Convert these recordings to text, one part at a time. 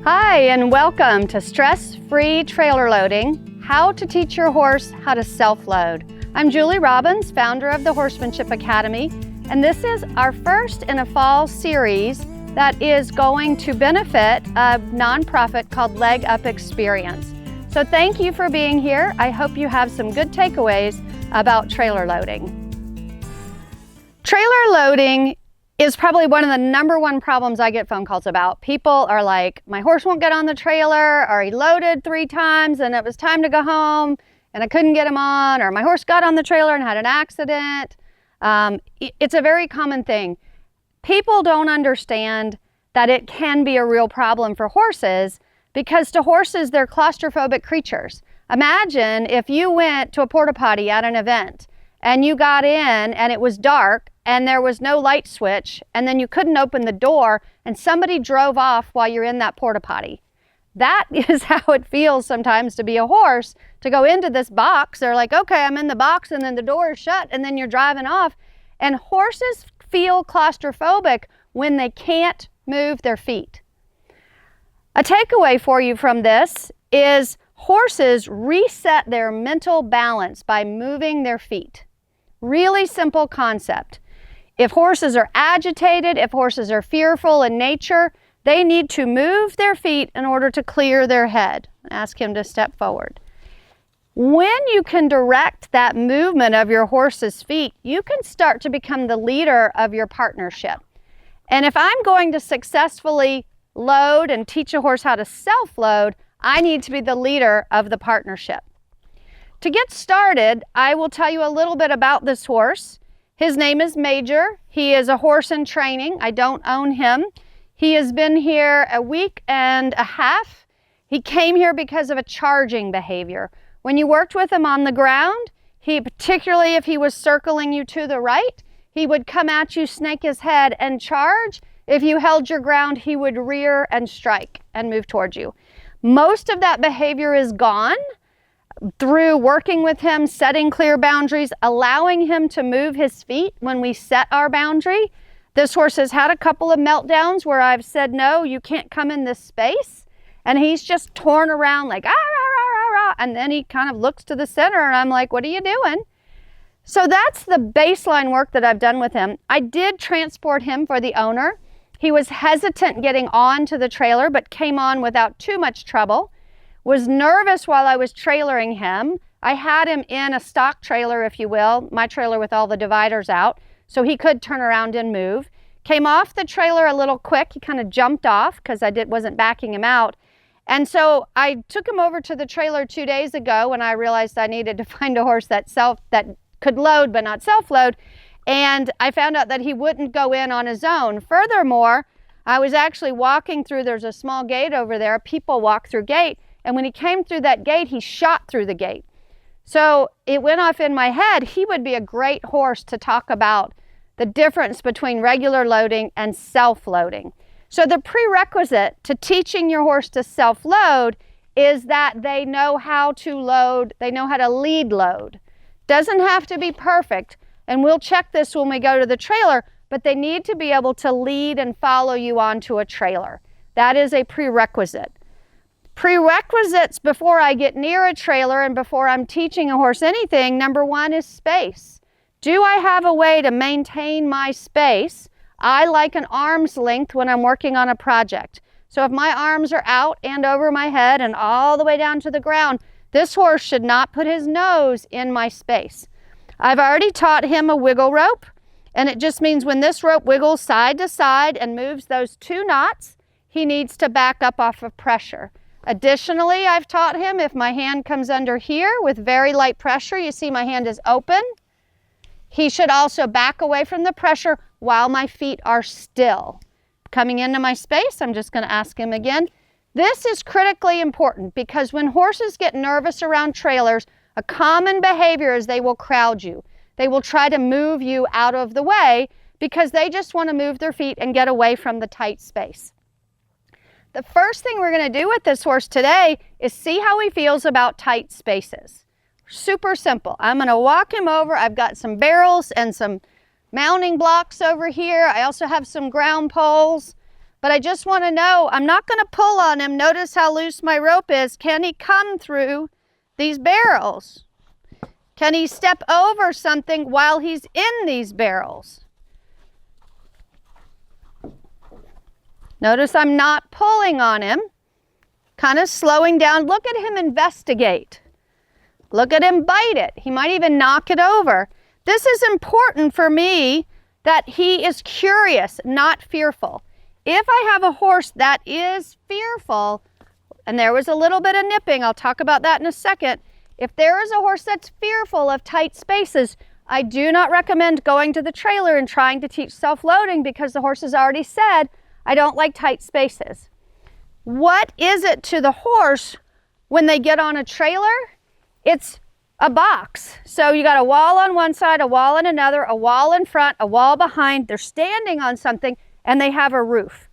Hi, and welcome to Stress-Free Trailer Loading, how to teach your horse how to self-load. I'm Julie Robbins, founder of the Horsemanship Academy, and this is our first in a fall series that is going to benefit a nonprofit called Leg Up Experience. So thank you for being here. I hope you have some good takeaways about trailer loading. Trailer loading is probably one of the #1 problems I get phone calls about. People are like, my horse won't get on the trailer, or he loaded 3 times and it was time to go home and I couldn't get him on, or my horse got on the trailer and had an accident. It's a very common thing. People don't understand that it can be a real problem for horses, because to horses, they're claustrophobic creatures. Imagine if you went to a porta potty at an event and you got in and it was dark and there was no light switch, and then you couldn't open the door and somebody drove off while you're in that porta potty. That is how it feels sometimes to be a horse, to go into this box. They're like, okay, I'm in the box, and then the door is shut and then you're driving off. And horses feel claustrophobic when they can't move their feet. A takeaway for you from this is horses reset their mental balance by moving their feet. Really simple concept. If horses are agitated, if horses are fearful in nature, they need to move their feet in order to clear their head. Ask him to step forward. When you can direct that movement of your horse's feet, you can start to become the leader of your partnership. And if I'm going to successfully load and teach a horse how to self-load, I need to be the leader of the partnership. To get started, I will tell you a little bit about this horse. His name is Major. He is a horse in training. I don't own him. He has been here a week and a half. He came here because of a charging behavior. When you worked with him on the ground, particularly if he was circling you to the right, he would come at you, snake his head, and charge. If you held your ground, he would rear and strike and move towards you. Most of that behavior is gone through working with him, setting clear boundaries, allowing him to move his feet when we set our boundary. This horse has had a couple of meltdowns where I've said, no, you can't come in this space. And he's just torn around like, ah, rah, rah, rah, rah. And then he kind of looks to the center and I'm like, what are you doing? So that's the baseline work that I've done with him. I did transport him for the owner. He was hesitant getting on to the trailer, but came on without too much trouble. Was nervous while I was trailering him. I had him in a stock trailer, if you will, my trailer with all the dividers out, so he could turn around and move. Came off the trailer a little quick. He kind of jumped off because I wasn't backing him out. And so I took him over to the trailer 2 days ago when I realized I needed to find a horse that could load but not self-load. And I found out that he wouldn't go in on his own. Furthermore, I was actually walking through, there's a small gate over there, people walk through gate, and when he came through that gate, he shot through the gate. So it went off in my head, he would be a great horse to talk about the difference between regular loading and self-loading. So the prerequisite to teaching your horse to self-load is that they know how to load, they know how to lead load. Doesn't have to be perfect, and we'll check this when we go to the trailer, but they need to be able to lead and follow you onto a trailer. That is a prerequisite. Prerequisites before I get near a trailer and before I'm teaching a horse anything, #1 is space. Do I have a way to maintain my space? I like an arm's length when I'm working on a project. So if my arms are out and over my head and all the way down to the ground, this horse should not put his nose in my space. I've already taught him a wiggle rope, and it just means when this rope wiggles side to side and moves those 2 knots, he needs to back up off of pressure. Additionally, I've taught him if my hand comes under here with very light pressure, you see my hand is open, he should also back away from the pressure while my feet are still. Coming into my space, I'm just going to ask him again. This is critically important because when horses get nervous around trailers, a common behavior is they will crowd you. They will try to move you out of the way because they just want to move their feet and get away from the tight space. The first thing we're going to do with this horse today is see how he feels about tight spaces. Super simple. I'm going to walk him over. I've got some barrels and some mounting blocks over here. I also have some ground poles. But I just want to know, I'm not going to pull on him. Notice how loose my rope is. Can he come through these barrels? Can he step over something while he's in these barrels? Notice I'm not pulling on him, kind of slowing down. Look at him investigate. Look at him bite it. He might even knock it over. This is important for me, that he is curious, not fearful. If I have a horse that is fearful, and there was a little bit of nipping, I'll talk about that in a second. If there is a horse that's fearful of tight spaces, I do not recommend going to the trailer and trying to teach self-loading, because the horse has already said, I don't like tight spaces. What is it to the horse when they get on a trailer? It's a box. So you got a wall on one side, a wall on another, a wall in front, a wall behind. They're standing on something and they have a roof.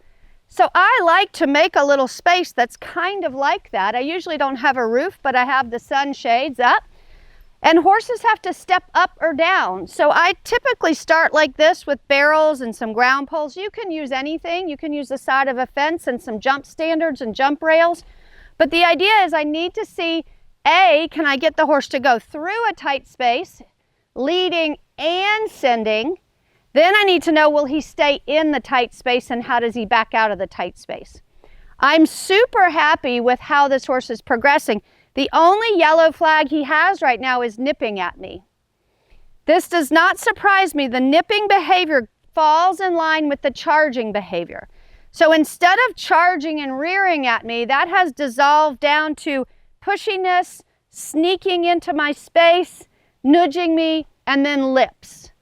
So I like to make a little space that's kind of like that. I usually don't have a roof, but I have the sun shades up. And horses have to step up or down. So I typically start like this with barrels and some ground poles. You can use anything. You can use the side of a fence and some jump standards and jump rails. But the idea is I need to see, A, can I get the horse to go through a tight space, leading and sending? Then I need to know, will he stay in the tight space, and how does he back out of the tight space? I'm super happy with how this horse is progressing. The only yellow flag he has right now is nipping at me. This does not surprise me. The nipping behavior falls in line with the charging behavior. So instead of charging and rearing at me, that has dissolved down to pushiness, sneaking into my space, nudging me, and then lips.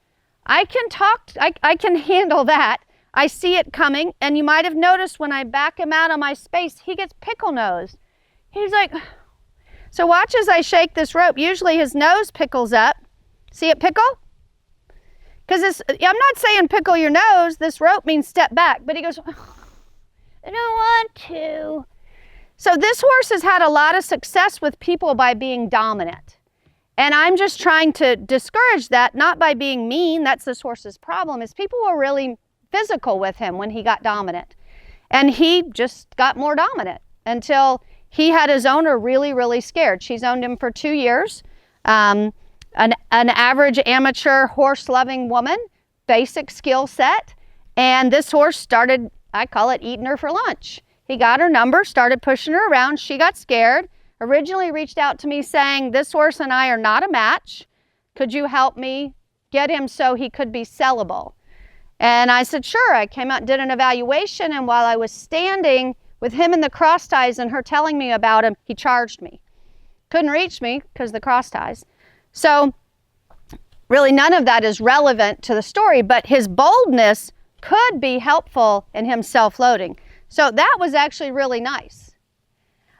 I can handle that. I see it coming, and you might have noticed when I back him out of my space, he gets pickle nosed. He's like, so watch as I shake this rope. Usually his nose pickles up. See it pickle? Because I'm not saying pickle your nose. This rope means step back. But he goes, I don't want to. So this horse has had a lot of success with people by being dominant. And I'm just trying to discourage that, not by being mean. That's this horse's problem, is people were really physical with him when he got dominant. And he just got more dominant until he had his owner really, really scared. She's owned him for 2 years. An average amateur horse-loving woman, basic skill set. And this horse started, I call it, eating her for lunch. He got her number, started pushing her around. She got scared. Originally reached out to me saying, this horse and I are not a match. Could you help me get him so he could be sellable? And I said, sure. I came out and did an evaluation, and while I was standing with him in the cross ties and her telling me about him, he charged me. Couldn't reach me because the cross ties. So really none of that is relevant to the story, but his boldness could be helpful in him self-loading. So that was actually really nice.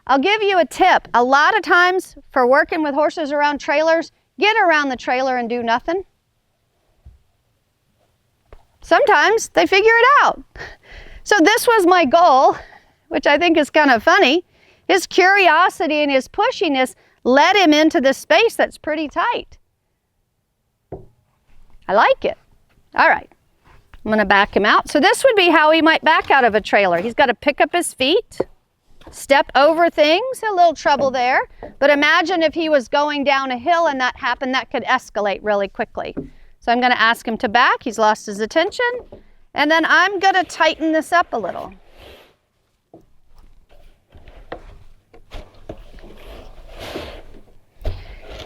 I'll give you a tip. A lot of times for working with horses around trailers, get around the trailer and do nothing. Sometimes they figure it out. So this was my goal, which I think is kind of funny. His curiosity and his pushiness led him into this space that's pretty tight. I like it. All right, I'm going to back him out. So this would be how he might back out of a trailer. He's got to pick up his feet, step over things, a little trouble there. But imagine if he was going down a hill and that happened, that could escalate really quickly. So I'm going to ask him to back. He's lost his attention. And then I'm going to tighten this up a little.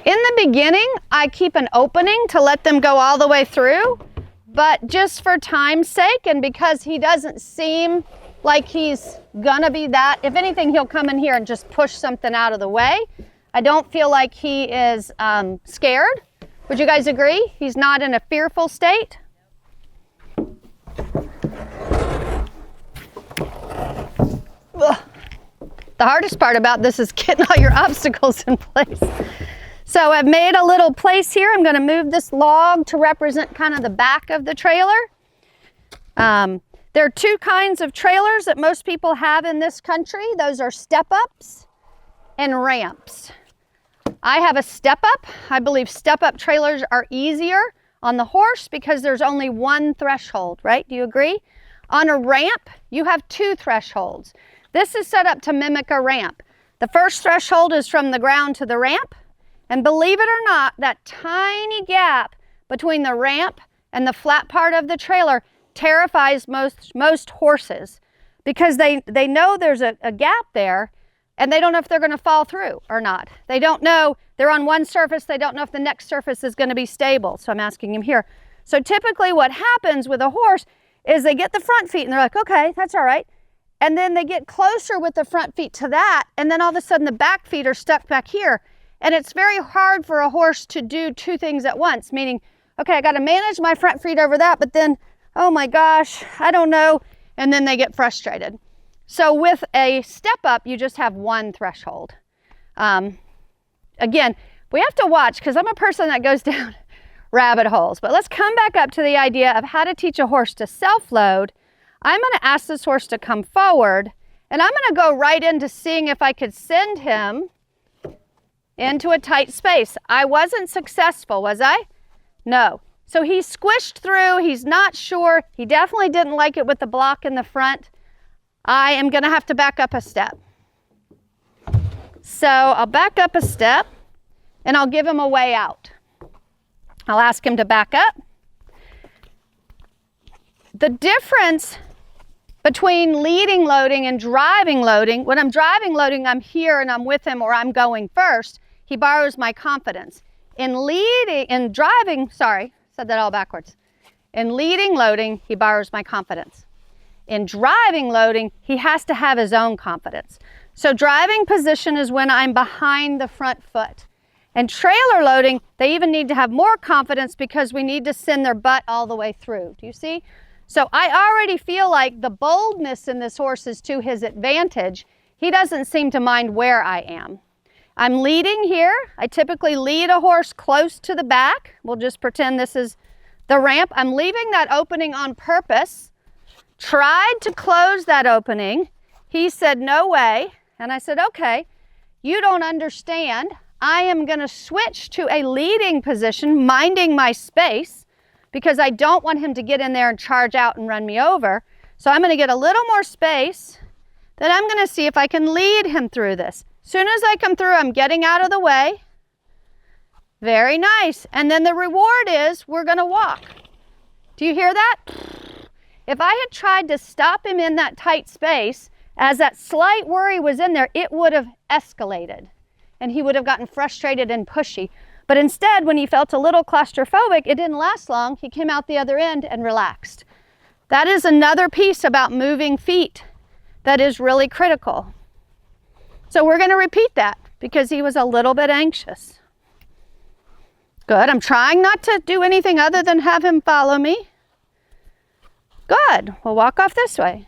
In the beginning, I keep an opening to let them go all the way through, but just for time's sake and because he doesn't seem like he's gonna be that, if anything, he'll come in here and just push something out of the way. I don't feel like he is scared. Would you guys agree? He's not in a fearful state? Ugh. The hardest part about this is getting all your obstacles in place. So I've made a little place here. I'm going to move this log to represent kind of the back of the trailer. There are two kinds of trailers that most people have in this country. Those are step-ups and ramps. I have a step-up. I believe step-up trailers are easier on the horse because there's only one threshold, right? Do you agree? On a ramp, you have 2 thresholds. This is set up to mimic a ramp. The first threshold is from the ground to the ramp, and believe it or not, that tiny gap between the ramp and the flat part of the trailer terrifies most horses, because they know there's a gap there, and they don't know if they're going to fall through or not. They don't know, they're on one surface, they don't know if the next surface is going to be stable. So I'm asking him here. So typically what happens with a horse is they get the front feet and they're like, okay, that's all right. And then they get closer with the front feet to that, and then all of a sudden the back feet are stuck back here. And it's very hard for a horse to do 2 things at once, meaning, okay, I got to manage my front feet over that, but then, oh my gosh, I don't know. And then they get frustrated. So with a step up, you just have 1 threshold. Again, we have to watch, because I'm a person that goes down rabbit holes. But let's come back up to the idea of how to teach a horse to self-load. I'm going to ask this horse to come forward, and I'm going to go right into seeing if I could send him into a tight space. I wasn't successful, was I? No. So he squished through. He's not sure. He definitely didn't like it with the block in the front. I am going to have to back up a step. So I'll back up a step, and I'll give him a way out. I'll ask him to back up. The difference between leading loading and driving loading, when I'm driving loading, I'm here and I'm with him, or I'm going first. He borrows my confidence. In driving loading, he borrows my confidence. In driving loading, he has to have his own confidence. So driving position is when I'm behind the front foot. And trailer loading, they even need to have more confidence, because we need to send their butt all the way through. Do you see? So I already feel like the boldness in this horse is to his advantage. He doesn't seem to mind where I am. I'm leading here. I typically lead a horse close to the back. We'll just pretend this is the ramp. I'm leaving that opening on purpose. Tried to close that opening. He said, no way. And I said, okay, you don't understand. I am going to switch to a leading position, minding my space, because I don't want him to get in there and charge out and run me over. So I'm going to get a little more space. Then I'm going to see if I can lead him through this. As soon as I come through, I'm getting out of the way. Very nice. And then the reward is we're going to walk. Do you hear that? If I had tried to stop him in that tight space, as that slight worry was in there, it would have escalated, and he would have gotten frustrated and pushy. But instead, when he felt a little claustrophobic, it didn't last long. He came out the other end and relaxed. That is another piece about moving feet that is really critical. So we're going to repeat that, because he was a little bit anxious. Good. I'm trying not to do anything other than have him follow me. Good. We'll walk off this way.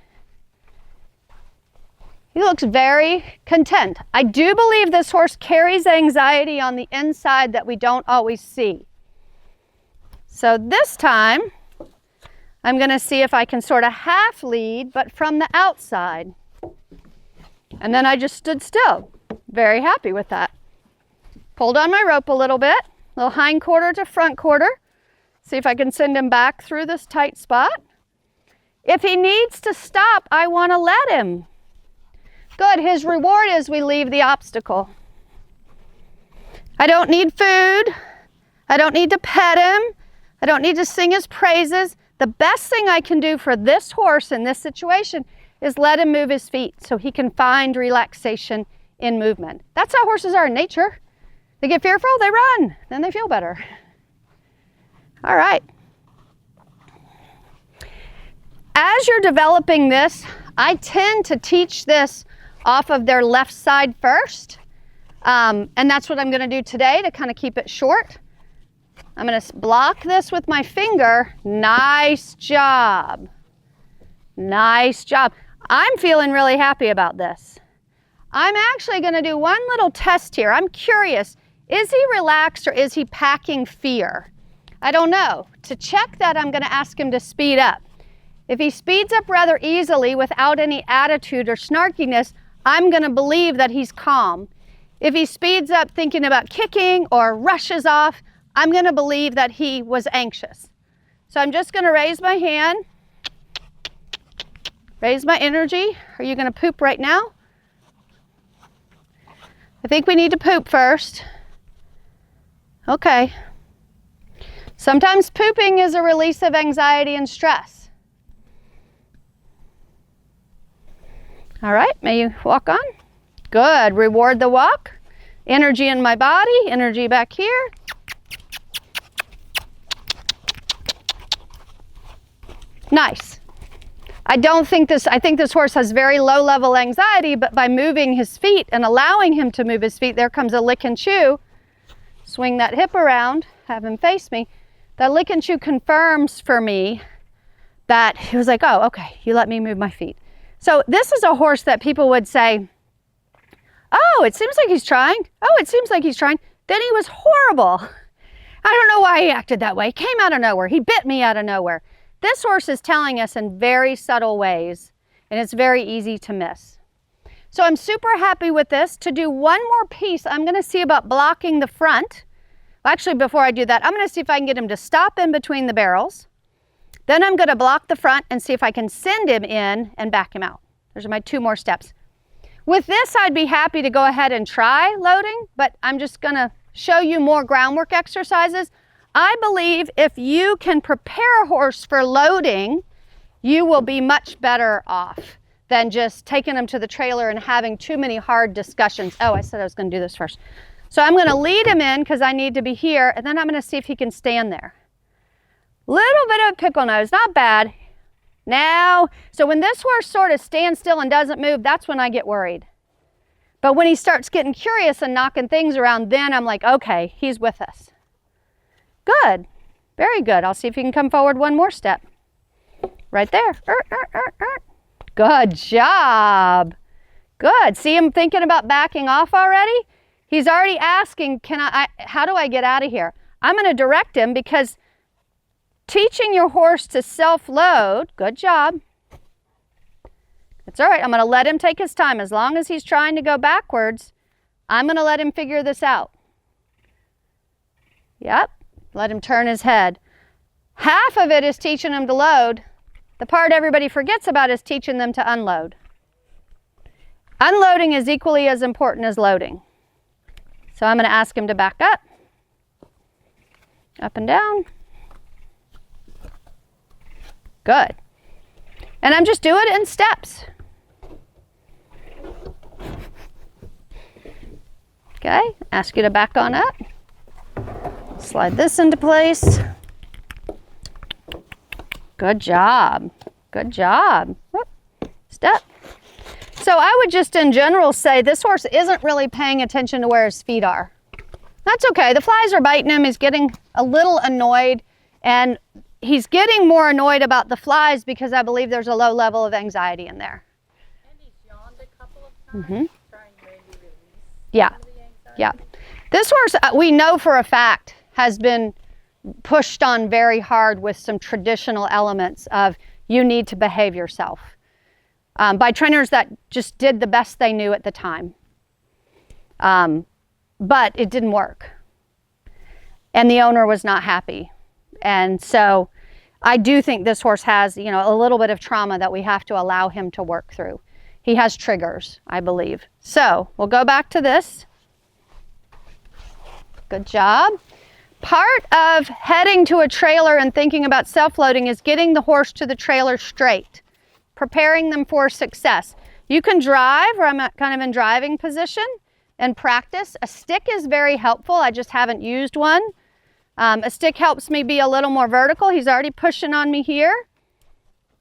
He looks very content. I do believe this horse carries anxiety on the inside that we don't always see. So this time, I'm going to see if I can sort of half lead, but from the outside. And then I just stood still. Very happy with that. Pulled on my rope a little bit, little hind quarter to front quarter. See if I can send him back through this tight spot. If he needs to stop, I want to let him. Good. His reward is we leave the obstacle. I don't need food. I don't need to pet him. I don't need to sing his praises. The best thing I can do for this horse in this situation is let him move his feet so he can find relaxation in movement. That's how horses are in nature. They get fearful, they run, then they feel better. All right. As you're developing this, I tend to teach this off of their left side first. And that's what I'm going to do today to kind of keep it short. I'm going to block this with my finger. Nice job. Nice job. I'm feeling really happy about this. I'm actually going to do one little test here. I'm curious, is he relaxed or is he packing fear? I don't know. To check that, I'm going to ask him to speed up. If he speeds up rather easily without any attitude or snarkiness, I'm going to believe that he's calm. If he speeds up thinking about kicking or rushes off, I'm going to believe that he was anxious. So I'm just going to raise my hand. Raise my energy. Are you going to poop right now? I think we need to poop first. Okay. Sometimes pooping is a release of anxiety and stress. All right, may you walk on? Good. Reward the walk. Energy in my body, energy back here. Nice. I think this horse has very low level anxiety, but by moving his feet and allowing him to move his feet, there comes a lick and chew. Swing that hip around, have him face me. That lick and chew confirms for me that he was like, oh, okay, you let me move my feet. So this is a horse that people would say, oh, it seems like he's trying. Oh, it seems like he's trying. Then he was horrible. I don't know why he acted that way. He came out of nowhere. He bit me out of nowhere. This horse is telling us in very subtle ways, and it's very easy to miss. So I'm super happy with this. To do one more piece, I'm going to see about blocking the front. Actually, before I do that, I'm going to see if I can get him to stop in between the barrels. Then I'm going to block the front and see if I can send him in and back him out. Those are my 2 more steps. With this, I'd be happy to go ahead and try loading, but I'm just going to show you more groundwork exercises. I believe if you can prepare a horse for loading, you will be much better off than just taking them to the trailer and having too many hard discussions. Oh, I said I was going to do this first. So I'm going to lead him in because I need to be here, and then I'm going to see if he can stand there. Little bit of a pickle nose, not bad. Now, so when this horse sort of stands still and doesn't move, that's when I get worried. But when he starts getting curious and knocking things around, then I'm like, okay, he's with us. Good. Very good. I'll see if you can come forward one more step. Right there. Good job. Good. See him thinking about backing off already? He's already asking, how do I get out of here? I'm going to direct him because teaching your horse to self-load, good job. It's all right. I'm going to let him take his time. As long as he's trying to go backwards, I'm going to let him figure this out. Yep. Let him turn his head. Half of it is teaching him to load. The part everybody forgets about is teaching them to unload. Unloading is equally as important as loading. So I'm going to ask him to back up and down. Good. And I'm just doing it in steps. Okay, ask you to back on up. Slide this into place. Good job. Good job. Whoop. Step. So I would just in general say this horse isn't really paying attention to where his feet are. That's okay. The flies are biting him. He's getting a little annoyed, and he's getting more annoyed about the flies because I believe there's a low level of anxiety in there. And he's yawned a couple of times, trying to maybe release Yeah. some of the anxiety. Yeah. This horse, we know for a fact, has been pushed on very hard with some traditional elements of you need to behave yourself by trainers that just did the best they knew at the time. But it didn't work. And the owner was not happy. And so I do think this horse has, a little bit of trauma that we have to allow him to work through. He has triggers, I believe. So we'll go back to this. Good job. Part of heading to a trailer and thinking about self-loading is getting the horse to the trailer straight, preparing them for success. You can drive, or I'm kind of in driving position, and practice. A stick is very helpful. I just haven't used one. A stick helps me be a little more vertical. He's already pushing on me here.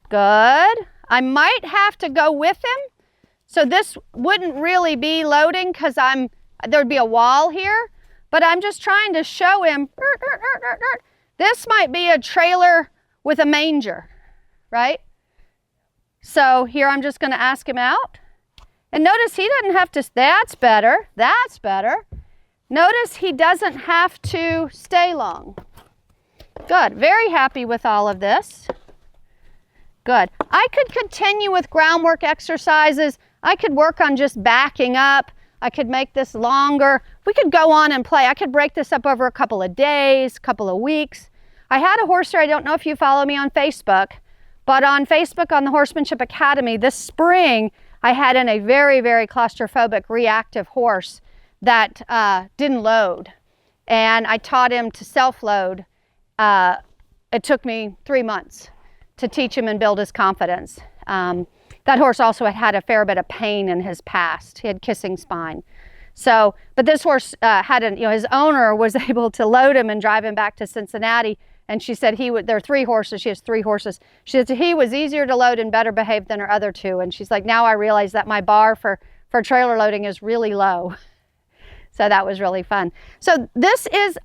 Good. I might have to go with him. So this wouldn't really be loading because there'd be a wall here. But I'm just trying to show him, this might be a trailer with a manger, right? So here I'm just going to ask him out. And notice he doesn't have to, that's better, that's better. Notice he doesn't have to stay long. Good, very happy with all of this. Good. I could continue with groundwork exercises. I could work on just backing up. I could make this longer. We could go on and play. I could break this up over a couple of days, couple of weeks. I had a horse here, I don't know if you follow me on Facebook, But on Facebook, on the Horsemanship Academy, this spring, I had in a very, very claustrophobic reactive horse that didn't load. And I taught him to self-load. It took me 3 months to teach him and build his confidence. That horse also had a fair bit of pain in his past. He had kissing spine. So, but this horse his owner was able to load him and drive him back to Cincinnati. And she said there are 3 horses. She has 3 horses. She said he was easier to load and better behaved than her other 2. And she's like, now I realize that my bar for trailer loading is really low. So that was really fun. So this is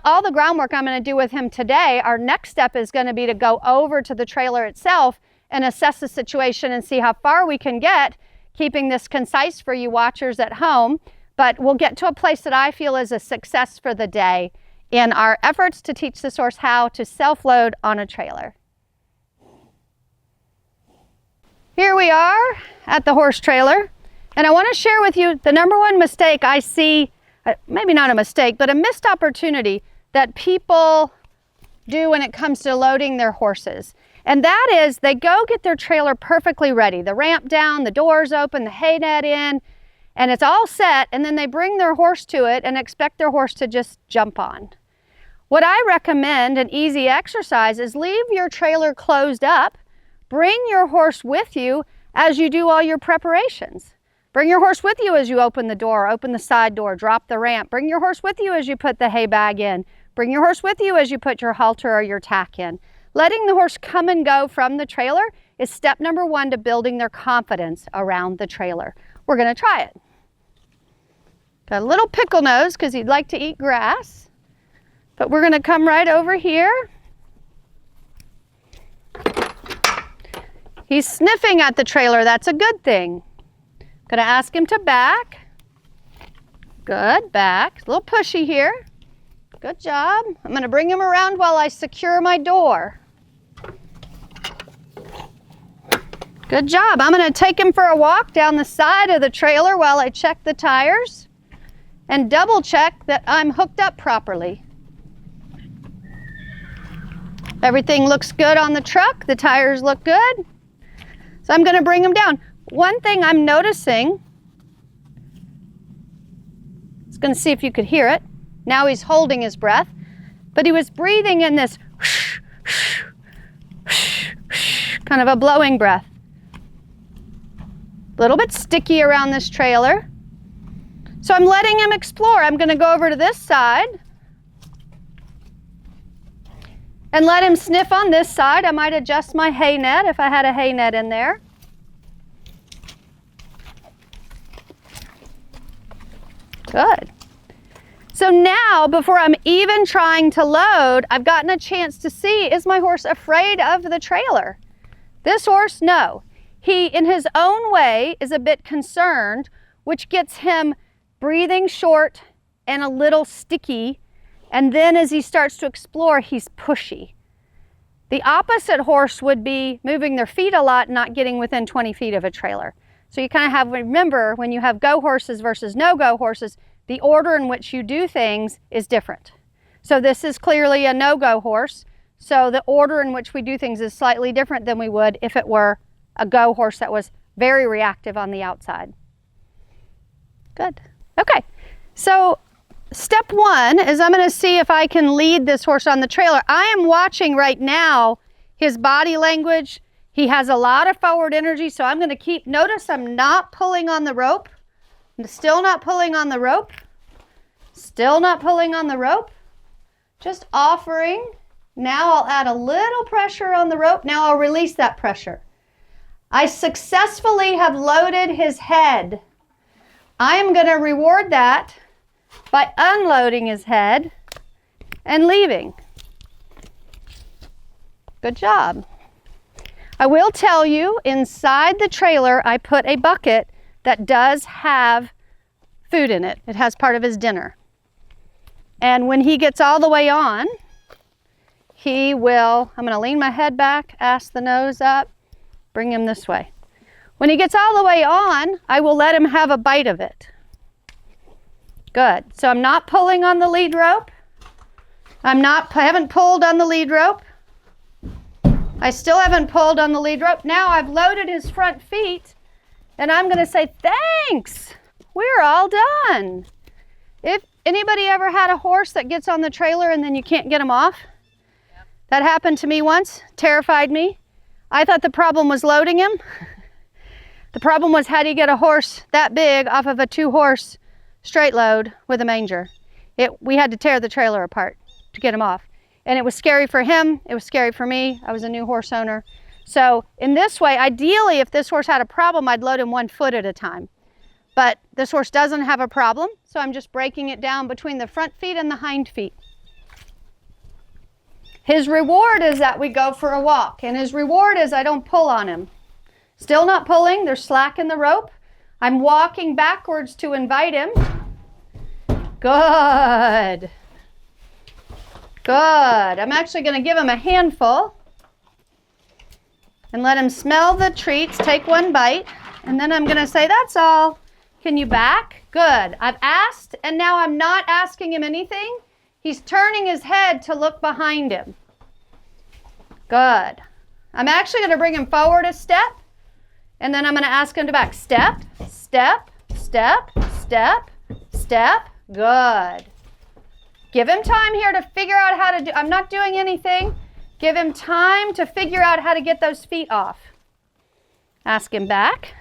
all the groundwork I'm going to do with him today. Our next step is going to be to go over to the trailer itself and assess the situation and see how far we can get, keeping this concise for you watchers at home. But we'll get to a place that I feel is a success for the day in our efforts to teach this horse how to self-load on a trailer. Here we are at the horse trailer, and I want to share with you the number one mistake I see, maybe not a mistake, but a missed opportunity that people do when it comes to loading their horses. And that is they go get their trailer perfectly ready, the ramp down, the doors open, the hay net in, and it's all set, and then they bring their horse to it and expect their horse to just jump on. What I recommend, an easy exercise, is leave your trailer closed up. Bring your horse with you as you do all your preparations. Bring your horse with you as you open the door, open the side door, drop the ramp. Bring your horse with you as you put the hay bag in. Bring your horse with you as you put your halter or your tack in. Letting the horse come and go from the trailer is step number 1 to building their confidence around the trailer. We're going to try it. Got a little pickle nose because he'd like to eat grass. But we're going to come right over here. He's sniffing at the trailer. That's a good thing. Going to ask him to back. Good, back. A little pushy here. Good job. I'm going to bring him around while I secure my door. Good job. I'm going to take him for a walk down the side of the trailer while I check the tires and double check that I'm hooked up properly. Everything looks good on the truck. The tires look good. So I'm going to bring him down. One thing I'm noticing, I was going to see if you could hear it. Now he's holding his breath, but he was breathing in this kind of a blowing breath. A little bit sticky around this trailer. So I'm letting him explore. I'm going to go over to this side and let him sniff on this side. I might adjust my hay net if I had a hay net in there. Good. So now, before I'm even trying to load, I've gotten a chance to see, is my horse afraid of the trailer? This horse, no. He, in his own way, is a bit concerned, which gets him breathing short and a little sticky. And then as he starts to explore, he's pushy. The opposite horse would be moving their feet a lot, not getting within 20 feet of a trailer. So you kind of have, remember, when you have go horses versus no-go horses, the order in which you do things is different. So this is clearly a no-go horse. So the order in which we do things is slightly different than we would if it were a go horse that was very reactive on the outside. Good. Okay. So step 1 is I'm going to see if I can lead this horse on the trailer. I am watching right now his body language. He has a lot of forward energy, so I'm going to keep, notice I'm not pulling on the rope. I'm still not pulling on the rope. Still not pulling on the rope. Just offering. Now I'll add a little pressure on the rope. Now I'll release that pressure. I successfully have loaded his head. I am going to reward that by unloading his head and leaving. Good job. I will tell you, inside the trailer, I put a bucket that does have food in it. It has part of his dinner. And when he gets all the way on, he will, I'm going to lean my head back, ask the nose up, bring him this way. When he gets all the way on, I will let him have a bite of it. Good. So I'm not pulling on the lead rope. I haven't pulled on the lead rope. I still haven't pulled on the lead rope. Now I've loaded his front feet, and I'm gonna say, thanks, we're all done. If anybody ever had a horse that gets on the trailer and then you can't get him off? Yep. That happened to me once, terrified me. I thought the problem was loading him. The problem was, how do you get a horse that big off of a 2-horse straight load with a manger? We had to tear the trailer apart to get him off. And it was scary for him, it was scary for me. I was a new horse owner. So in this way, ideally, if this horse had a problem, I'd load him 1 foot at a time. But this horse doesn't have a problem, so I'm just breaking it down between the front feet and the hind feet. His reward is that we go for a walk, and his reward is I don't pull on him. Still not pulling, there's slack in the rope. I'm walking backwards to invite him. Good. Good. I'm actually going to give him a handful and let him smell the treats, take 1 bite, and then I'm going to say, that's all. Can you back? Good. I've asked, and now I'm not asking him anything. He's turning his head to look behind him. Good. I'm actually going to bring him forward a step, and then I'm going to ask him to back. Step, step, step, step, step. Good. Give him time here to figure out how to do. I'm not doing anything. Give him time to figure out how to get those feet off. Ask him back.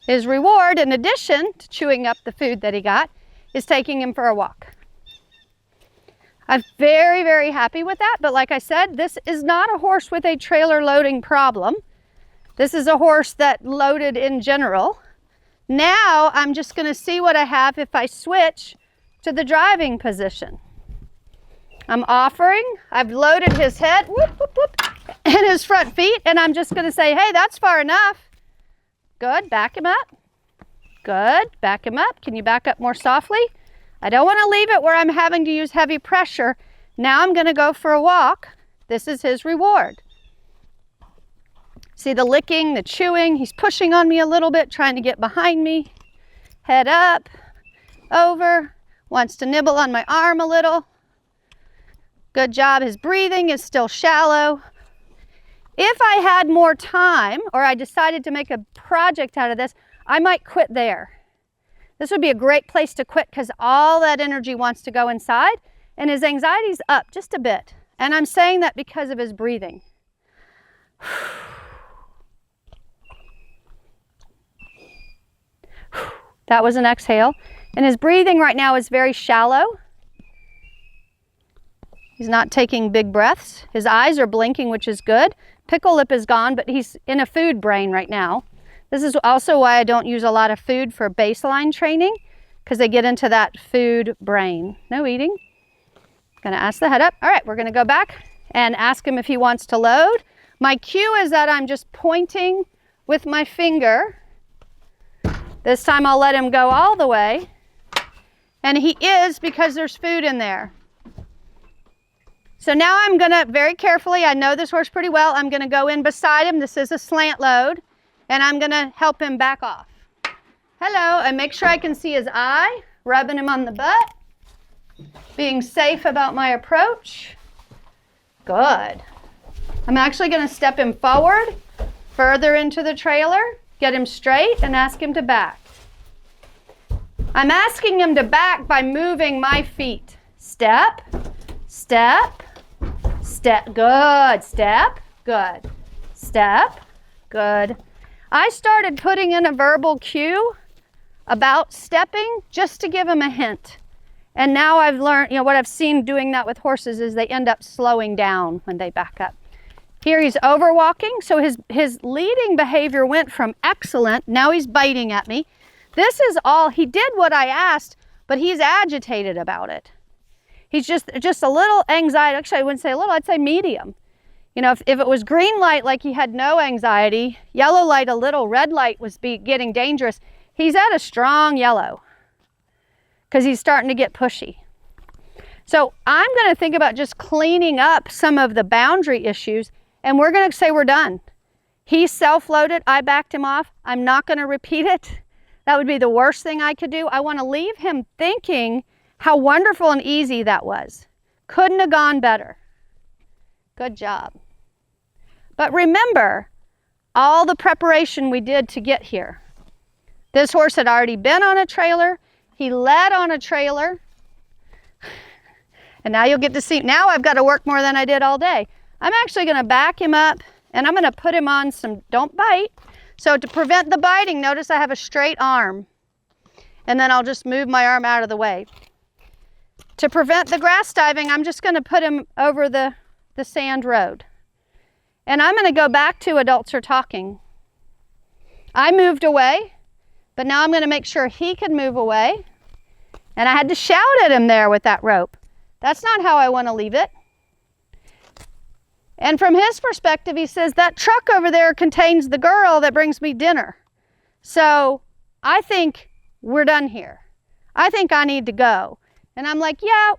His reward, in addition to chewing up the food that he got, is taking him for a walk. I'm very, very happy with that. But like I said, this is not a horse with a trailer loading problem. This is a horse that loaded in general. Now I'm just going to see what I have if I switch to the driving position. I'm offering, I've loaded his head, whoop, whoop, whoop, and his front feet, and I'm just going to say, hey, that's far enough. Good, back him up. Good, back him up. Can you back up more softly? I don't want to leave it where I'm having to use heavy pressure. Now I'm going to go for a walk. This is his reward. See the licking, the chewing. He's pushing on me a little bit, trying to get behind me. Head up, over, wants to nibble on my arm a little. Good job. His breathing is still shallow. If I had more time, or I decided to make a project out of this, I might quit there. This would be a great place to quit because all that energy wants to go inside, and his anxiety's up just a bit. And I'm saying that because of his breathing. That was an exhale. And his breathing right now is very shallow. He's not taking big breaths. His eyes are blinking, which is good. Pickle lip is gone, but he's in a food brain right now. This is also why I don't use a lot of food for baseline training, because they get into that food brain. No eating. Gonna ask the head up. All right, we're gonna go back and ask him if he wants to load. My cue is that I'm just pointing with my finger. This time I'll let him go all the way. And he is, because there's food in there. So now I'm gonna, very carefully, I know this horse pretty well, I'm gonna go in beside him. This is a slant load, and I'm gonna help him back off. Hello, and make sure I can see his eye, rubbing him on the butt, being safe about my approach. Good. I'm actually gonna step him forward, further into the trailer, get him straight, and ask him to back. I'm asking him to back by moving my feet. Step, step, step, good, step, good, step, good. I started putting in a verbal cue about stepping just to give him a hint. And now I've learned, what I've seen doing that with horses is they end up slowing down when they back up. Here he's overwalking, so his leading behavior went from excellent, now he's biting at me. This is all, he did what I asked, but he's agitated about it. He's just a little anxiety. Actually, I wouldn't say a little, I'd say medium. If it was green light, like he had no anxiety, yellow light a little, red light was getting dangerous. He's at a strong yellow because he's starting to get pushy. So I'm going to think about just cleaning up some of the boundary issues, and we're going to say we're done. He self-loaded, I backed him off. I'm not going to repeat it. That would be the worst thing I could do. I want to leave him thinking how wonderful and easy that was. Couldn't have gone better. Good job. But remember all the preparation we did to get here. This horse had already been on a trailer. He led on a trailer. And now you'll get to see, now I've got to work more than I did all day. I'm actually going to back him up and I'm going to put him on some don't bite. So to prevent the biting, notice I have a straight arm. And then I'll just move my arm out of the way. To prevent the grass diving, I'm just going to put him over the sand road. And I'm going to go back to adults are talking. I moved away, but now I'm going to make sure he can move away. And I had to shout at him there with that rope. That's not how I want to leave it. And from his perspective, he says, that truck over there contains the girl that brings me dinner. So I think we're done here. I think I need to go. And I'm like, yeah,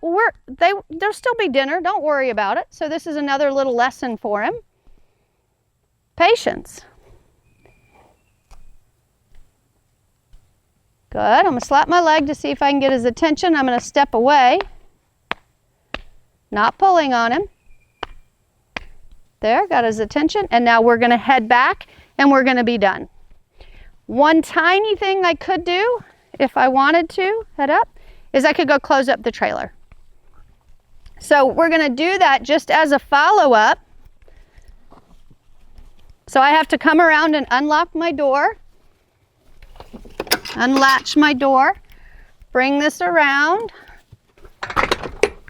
there'll still be dinner. Don't worry about it. So this is another little lesson for him. Patience. Good. I'm going to slap my leg to see if I can get his attention. I'm going to step away. Not pulling on him. There, got his attention. And now we're going to head back and we're going to be done. One tiny thing I could do, if I wanted to head up, is I could go close up the trailer. So we're going to do that just as a follow-up. So I have to come around and unlock my door, unlatch my door, bring this around,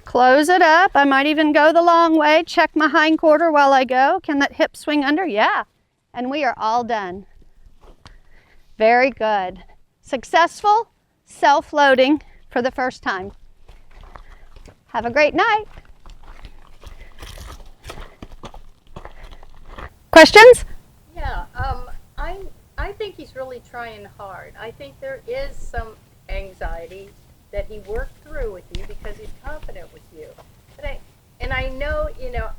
close it up. I might even go the long way, check my hind quarter while I go. Can that hip swing under? Yeah. And we are all done. Very good. Successful self-loading for the first time. Have a great night. Questions? Yeah, I think he's really trying hard. I think there is some anxiety that he worked through with you because he's confident with you. But I know,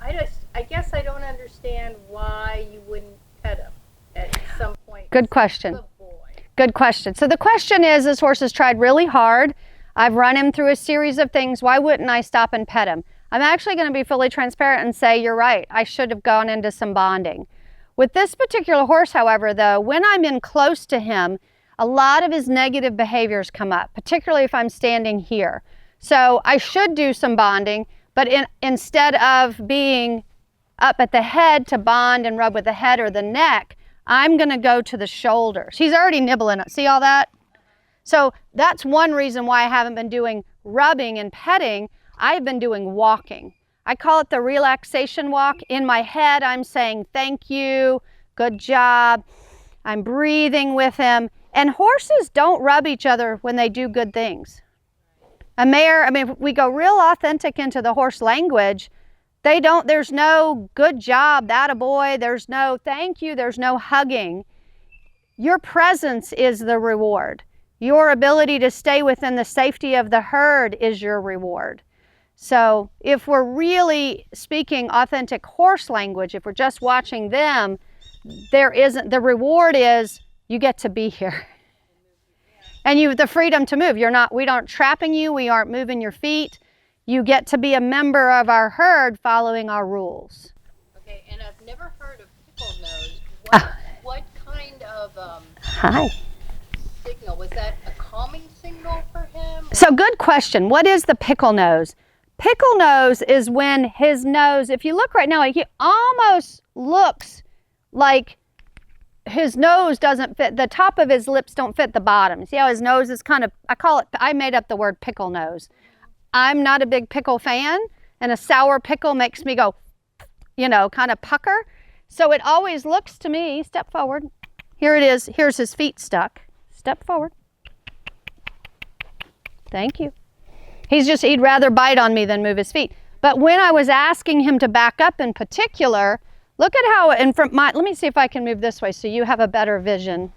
I guess I don't understand why you wouldn't pet him at some point. Good question. Good boy. Good question. So the question is, this horse has tried really hard. I've run him through a series of things. Why wouldn't I stop and pet him? I'm actually going to be fully transparent and say, you're right. I should have gone into some bonding. With this particular horse, however, though, when I'm in close to him, a lot of his negative behaviors come up, particularly if I'm standing here. So I should do some bonding, but instead of being up at the head to bond and rub with the head or the neck, I'm going to go to the shoulders. He's already nibbling it. See all that? So that's one reason why I haven't been doing rubbing and petting. I've been doing walking. I call it the relaxation walk. In my head, I'm saying, thank you, good job. I'm breathing with him. And horses don't rub each other when they do good things. A mare, we go real authentic into the horse language. They don't, there's no good job, that a boy, there's no thank you, there's no hugging. Your presence is the reward. Your ability to stay within the safety of the herd is your reward. So if we're really speaking authentic horse language, if we're just watching them, the reward is you get to be here. And you have the freedom to move. We aren't trapping you, we aren't moving your feet. You get to be a member of our herd following our rules. Okay, and I've never heard of pickle nose. What kind of Hi. signal? Was that a calming signal for him? So good question. What is the pickle nose? Pickle nose is when his nose, if you look right now, he almost looks like his nose doesn't fit, the top of his lips don't fit the bottom. See how his nose is kind of, I made up the word pickle nose. I'm not a big pickle fan, and a sour pickle makes me go, kind of pucker. So it always looks to me, step forward. Here it is, here's his feet stuck. Step forward. Thank you. He'd rather bite on me than move his feet. But when I was asking him to back up in particular, look at how, let me see if I can move this way so you have a better vision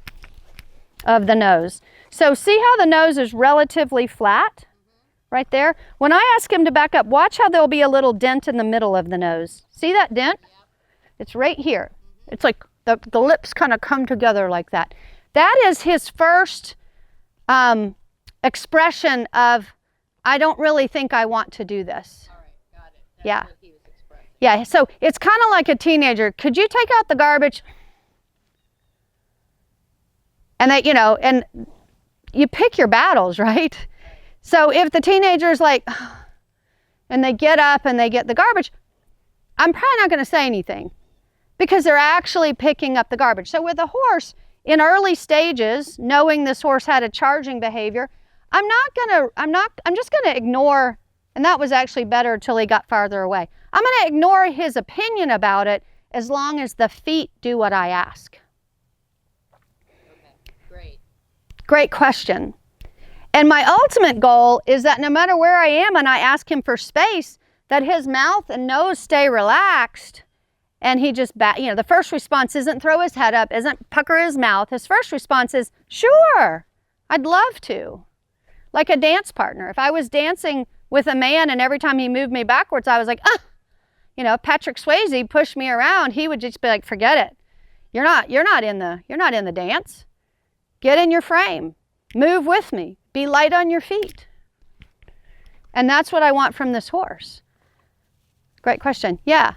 of the nose. So see how the nose is relatively flat? Right there. When I ask him to back up, watch how there'll be a little dent in the middle of the nose. See that dent? Yep. It's right here. It's like the lips kind of come together like that. That is his first expression of, I don't really think I want to do this. All right, got it. Yeah. What he was expressing. Yeah, so it's kind of like a teenager. Could you take out the garbage? And they, and you pick your battles, right? So if the teenager's like, and they get up and they get the garbage, I'm probably not going to say anything because they're actually picking up the garbage. So with a horse, in early stages, knowing this horse had a charging behavior, I'm just going to ignore, and that was actually better until he got farther away. I'm going to ignore his opinion about it as long as the feet do what I ask. Great question. And my ultimate goal is that no matter where I am and I ask him for space, that his mouth and nose stay relaxed and he just, the first response isn't throw his head up, isn't pucker his mouth. His first response is, sure, I'd love to. Like a dance partner. If I was dancing with a man and every time he moved me backwards, I was like, Patrick Swayze pushed me around, he would just be like, forget it. You're not in the dance. Get in your frame. Move with me. Be light on your feet. And that's what I want from this horse. Great question. Yeah.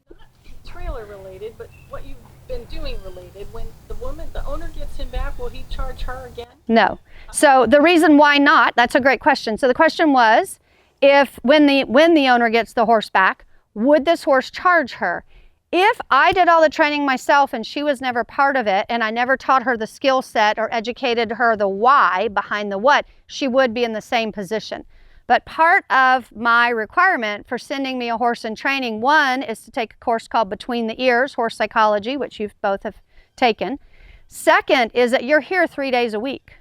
Not trailer related, but what you've been doing related. When the owner gets him back, will he charge her again? No. So the reason why not, that's a great question. So the question was, when the owner gets the horse back, would this horse charge her? If I did all the training myself and she was never part of it and I never taught her the skill set or educated her the why behind the what, she would be in the same position. But part of my requirement for sending me a horse in training, one is to take a course called Between the Ears, Horse Psychology, which you both have taken. Second is that you're here 3 days a week.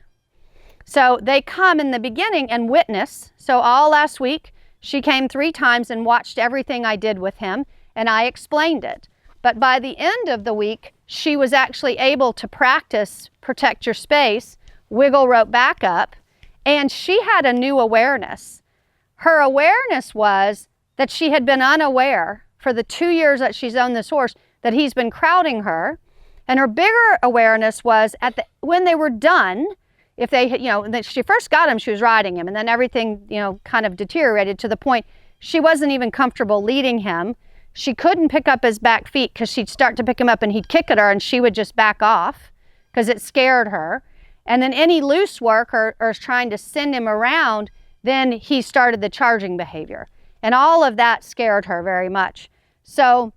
So they come in the beginning and witness. So all last week, she came 3 times and watched everything I did with him. And I explained it. But by the end of the week, she was actually able to practice protect your space, wiggle rope back up, and she had a new awareness. Her awareness was that she had been unaware for the 2 years that she's owned this horse that he's been crowding her. And her bigger awareness was when they were done, if they, that she first got him, she was riding him, and then everything, kind of deteriorated to the point she wasn't even comfortable leading him. She couldn't pick up his back feet because she'd start to pick him up and he'd kick at her and she would just back off because it scared her. And then any loose work or trying to send him around, then he started the charging behavior. And all of that scared her very much. So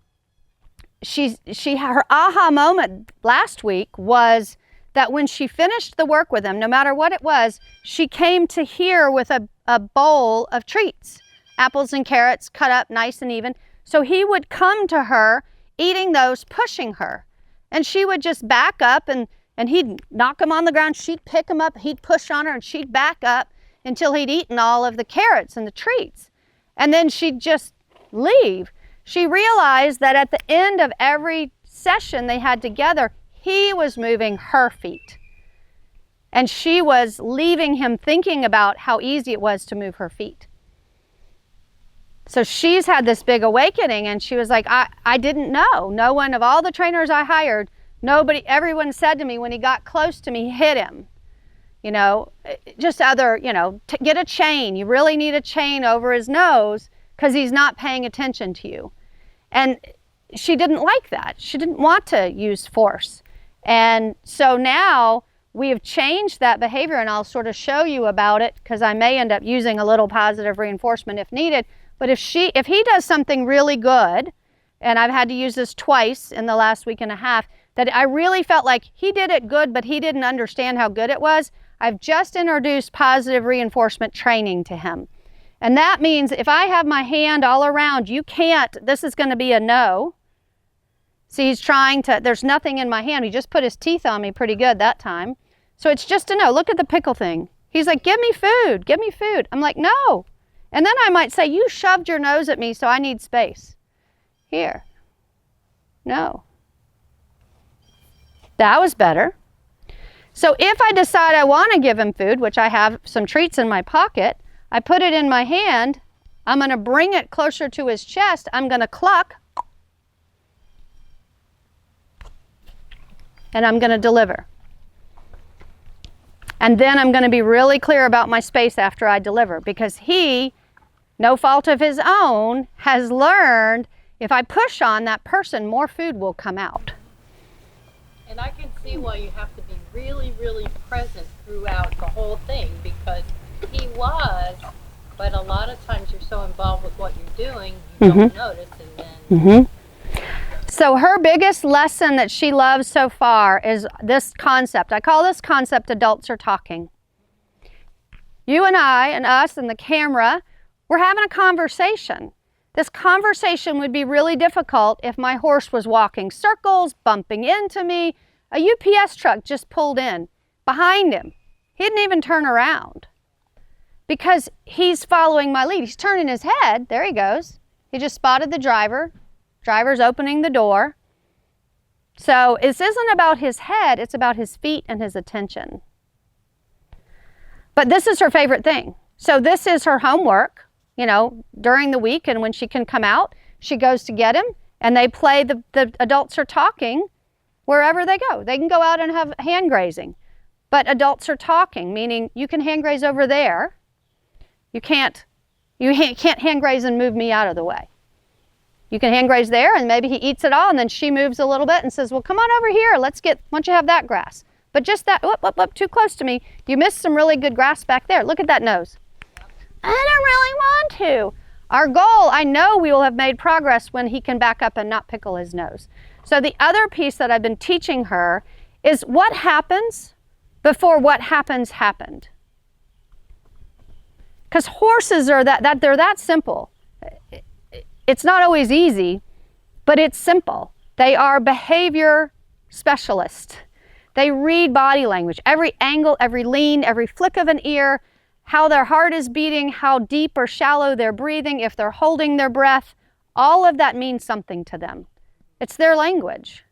her aha moment last week was that when she finished the work with him, no matter what it was, she came to here with a bowl of treats, apples and carrots cut up nice and even. So he would come to her eating those, pushing her. And she would just back up and he'd knock him on the ground. She'd pick him up, he'd push on her, and she'd back up until he'd eaten all of the carrots and the treats. And then she'd just leave. She realized that at the end of every session they had together, he was moving her feet. And she was leaving him thinking about how easy it was to move her feet. So she's had this big awakening and she was like, I didn't know. No one of all the trainers I hired, everyone said to me when he got close to me, hit him. Just other, get a chain. You really need a chain over his nose because he's not paying attention to you. And she didn't like that. She didn't want to use force. And so now we have changed that behavior, and I'll sort of show you about it because I may end up using a little positive reinforcement if needed. But if he does something really good, and I've had to use this twice in the last week and a half, that I really felt like he did it good, but he didn't understand how good it was, I've just introduced positive reinforcement training to him. And that means if I have my hand all around, this is going to be a no. See, he's trying to, there's nothing in my hand. He just put his teeth on me pretty good that time. So it's just a no. Look at the pickle thing. He's like, give me food, give me food. I'm like, no. And then I might say, you shoved your nose at me, so I need space. Here. No. That was better. So if I decide I want to give him food, which I have some treats in my pocket, I put it in my hand, I'm going to bring it closer to his chest, I'm going to cluck, and I'm going to deliver. And then I'm going to be really clear about my space after I deliver, because he, no fault of his own, has learned If I push on that person, more food will come out. And I can see why you have to be really, really present throughout the whole thing, because he was, but a lot of times you're so involved with what you're doing, you don't notice, and then... So her biggest lesson that she loves so far is this concept. I call this concept adults are talking. You and I and us and the camera, we're having a conversation. This conversation would be really difficult if my horse was walking circles, bumping into me. A UPS truck just pulled in behind him. He didn't even turn around because he's following my lead. He's turning his head. There he goes. He just spotted the driver. Driver's opening the door. So this isn't about his head, it's about his feet and his attention. But this is her favorite thing. So this is her homework, you know, during the week, and when she can come out, she goes to get him, and they play the adults are talking wherever they go. They can go out and have hand grazing, but adults are talking, meaning you can hand graze over there. You can't hand graze and move me out of the way. You can hand graze there, and maybe he eats it all, and then she moves a little bit and says, well, come on over here. Why don't you have that grass? But just that, whoop, too close to me. You missed some really good grass back there. Look at that nose. I don't really want to. Our goal, I know we will have made progress when he can back up and not pickle his nose. So the other piece that I've been teaching her is what happens before what happens happened. Because horses are they're that simple. It's not always easy, but it's simple. They are behavior specialists. They read body language, every angle, every lean, every flick of an ear, how their heart is beating, how deep or shallow they're breathing, if they're holding their breath. All of that means something to them. It's their language.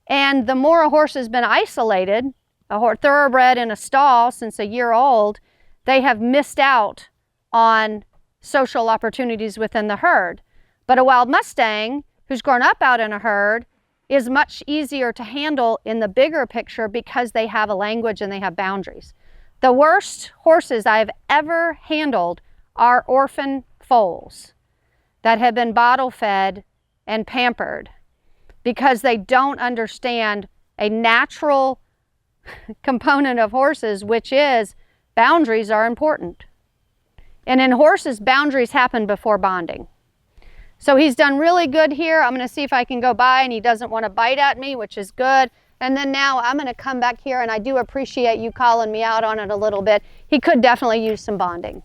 And the more a horse has been isolated, a thoroughbred in a stall since a year old, they have missed out on social opportunities within the herd. But a wild Mustang who's grown up out in a herd is much easier to handle in the bigger picture because they have a language and they have boundaries. The worst horses I've ever handled are orphan foals that have been bottle fed and pampered because they don't understand a natural component of horses, which is boundaries are important. And in horses, boundaries happen before bonding. So he's done really good here. I'm going to see if I can go by, and he doesn't want to bite at me, which is good. And then now I'm going to come back here, and I do appreciate you calling me out on it a little bit. He could definitely use some bonding.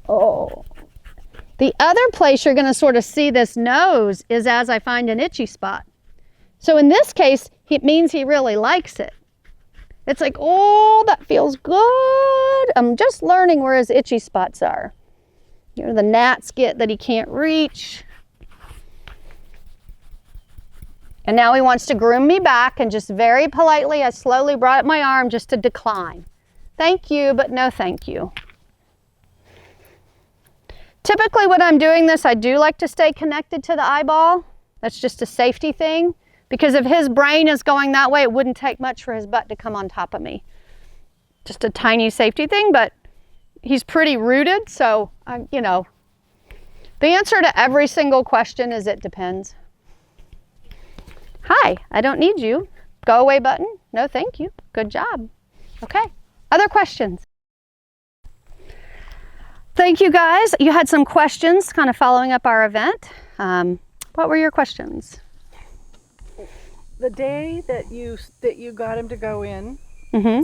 Oh. The other place you're going to sort of see this nose is as I find an itchy spot. So in this case, it means he really likes it. It's like, oh, that feels good. I'm just learning where his itchy spots are. You know, the gnats get that he can't reach. And now he wants to groom me back, and just very politely, I slowly brought up my arm just to decline. Thank you, but no thank you. Typically when I'm doing this, I do like to stay connected to the eyeball. That's just a safety thing, because if his brain is going that way, it wouldn't take much for his butt to come on top of me. Just a tiny safety thing, but he's pretty rooted, so, you know, the answer to every single question is it depends. Hi, I don't need you. Go away button. No, thank you. Good job. Okay. Other questions? Thank you, guys. You had some questions kind of following up our event. What were your questions? The day that you got him to go in,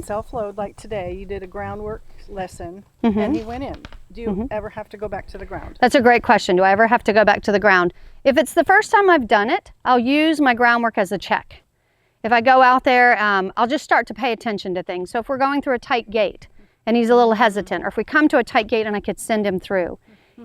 self-load, like today, you did a groundwork lesson, and he went in. Do you ever have to go back to the ground? That's a great question. Do I ever have to go back to the ground? If it's the first time I've done it, I'll use my groundwork as a check. If I go out there, I'll just start to pay attention to things. So if we're going through a tight gate and he's a little hesitant, or if we come to a tight gate and I could send him through,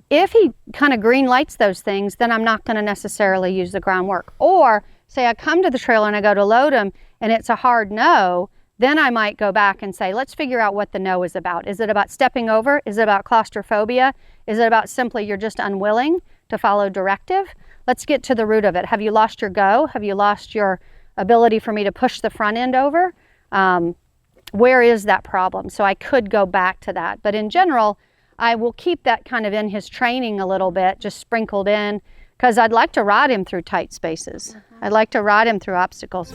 if he kind of green lights those things, then I'm not going to necessarily use the groundwork. Or say I come to the trailer and I go to load him and it's a hard no, then I might go back and say, let's figure out what the no is about. Is it about stepping over? Is it about claustrophobia? Is it about simply you're just unwilling to follow directive? Let's get to the root of it. Have you lost your go? Have you lost your ability for me to push the front end over? Where is that problem? So I could go back to that. But in general, I will keep that kind of in his training a little bit, just sprinkled in, because I'd like to ride him through tight spaces. I'd like to ride him through obstacles.